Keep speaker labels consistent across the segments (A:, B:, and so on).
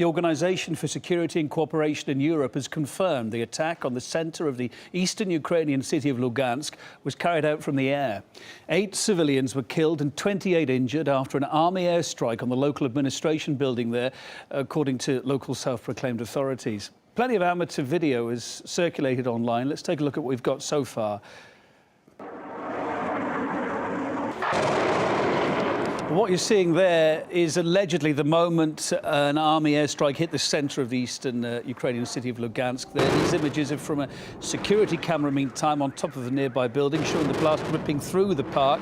A: The Organization for Security and Cooperation in Europe has confirmed the attack on the centre of the eastern Ukrainian city of Lugansk was carried out from the air. 8 civilians were killed and 28 injured after an army airstrike on the local administration building there, according to local self-proclaimed authorities. Plenty of amateur video is circulated online. Let's take a look at what we've got so far. What you're seeing there is allegedly the moment an army airstrike hit the centre of the eastern Ukrainian city of Lugansk. These images are from a security camera, meantime, on top of the nearby building, showing the blast ripping through the park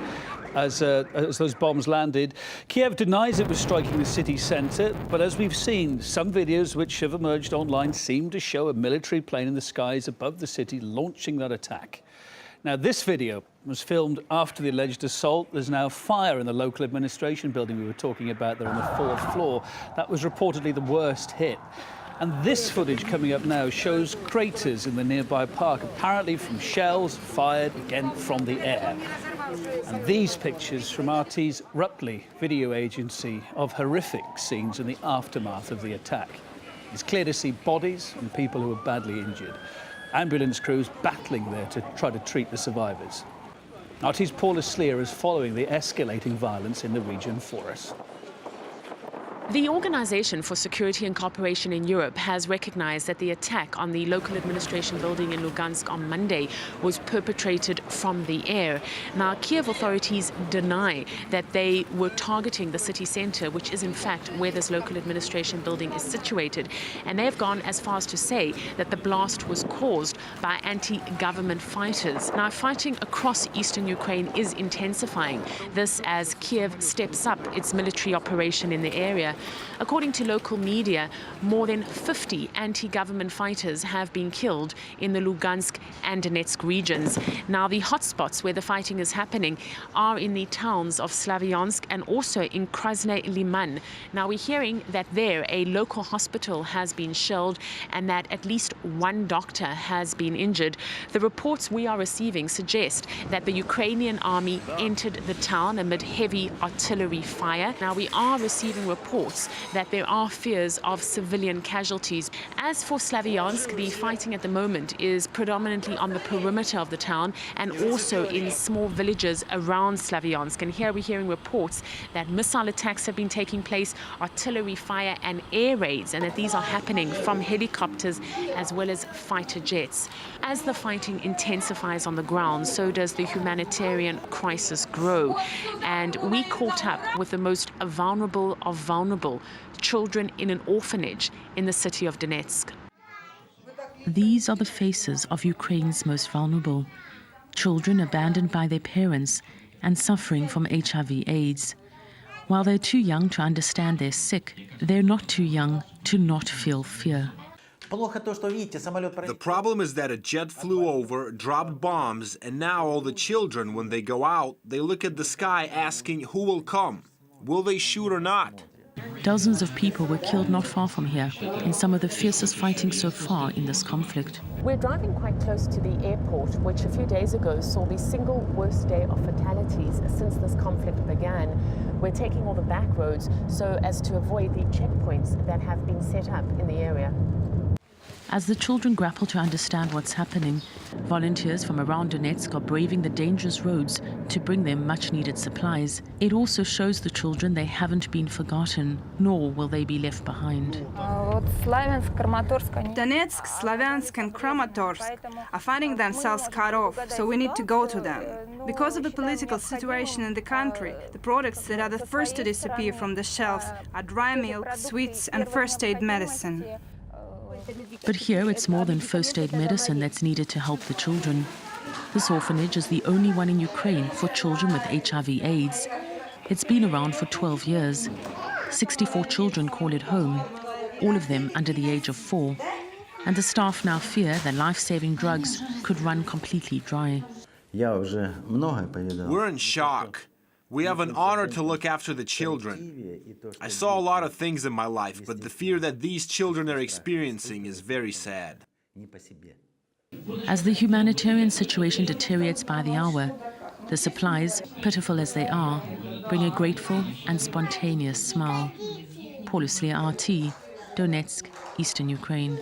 A: as those bombs landed. Kiev denies it was striking the city centre, but as we've seen, some videos which have emerged online seem to show a military plane in the skies above the city launching that attack. Now, this video was filmed after the alleged assault. There's now fire in the local administration building we were talking about there on the 4th floor. That was reportedly the worst hit. And this footage coming up now shows craters in the nearby park, apparently from shells fired again from the air. And these pictures from RT's Rupley video agency of horrific scenes in the aftermath of the attack. It's clear to see bodies and people who are badly injured. Ambulance crews battling there to try to treat the survivors. RT's Paula Sleer is following the escalating violence in the region for us.
B: The Organization for Security and Cooperation in Europe has recognized that the attack on the local administration building in Lugansk on Monday was perpetrated from the air. Now, Kiev authorities deny that they were targeting the city center, which is in fact where this local administration building is situated. And they have gone as far as to say that the blast was caused by anti-government fighters. Now, fighting across eastern Ukraine is intensifying. This as Kiev steps up its military operation in the area. According to local media, more than 50 anti-government fighters have been killed in the Lugansk and Donetsk regions. Now, the hotspots where the fighting is happening are in the towns of Slavyansk and also in Krasny Liman. Now, we're hearing that there a local hospital has been shelled and that at least one doctor has been injured. The reports we are receiving suggest that the Ukrainian army entered the town amid heavy artillery fire. Now, we are receiving reports that there are fears of civilian casualties. As for Slavyansk, the fighting at the moment is predominantly on the perimeter of the town and also in small villages around Slavyansk. And here we're hearing reports that missile attacks have been taking place, artillery fire and air raids, and that these are happening from helicopters as well as fighter jets. As the fighting intensifies on the ground, so does the humanitarian crisis grow. And we caught up with the most vulnerable of vulnerable, children in an orphanage in the city of Donetsk.
C: These are the faces of Ukraine's most vulnerable, children abandoned by their parents and suffering from HIV/AIDS. While they're too young to understand they're sick, they're not too young to not feel fear.
D: The problem is that a jet flew over, dropped bombs, and now all the children, when they go out, they look at the sky asking who will come. Will they shoot or not?
C: Dozens of people were killed not far from here in some of the fiercest fighting so far in this conflict.
B: We're driving quite close to the airport, which a few days ago saw the single worst day of fatalities since this conflict began. We're taking all the back roads so as to avoid the checkpoints that have been set up in the area.
C: As the children grapple to understand what's happening, volunteers from around Donetsk are braving the dangerous roads to bring them much-needed supplies. It also shows the children they haven't been forgotten, nor will they be left behind.
E: Donetsk, Slavyansk and Kramatorsk are finding themselves cut off, so we need to go to them. Because of the political situation in the country, the products that are the first to disappear from the shelves are dry milk, sweets and first-aid medicine.
C: But here it's more than first-aid medicine that's needed to help the children. This orphanage is the only one in Ukraine for children with HIV/AIDS. It's been around for 12 years. 64 children call it home, all of them under the age of 4. And the staff now fear that life-saving drugs could run completely dry.
D: We're in shock. We have an honor to look after the children. I saw a lot of things in my life, but the fear that these children are experiencing is very sad.
C: As the humanitarian situation deteriorates by the hour, the supplies, pitiful as they are, bring a grateful and spontaneous smile. Paula Sleer, RT, Donetsk, eastern Ukraine.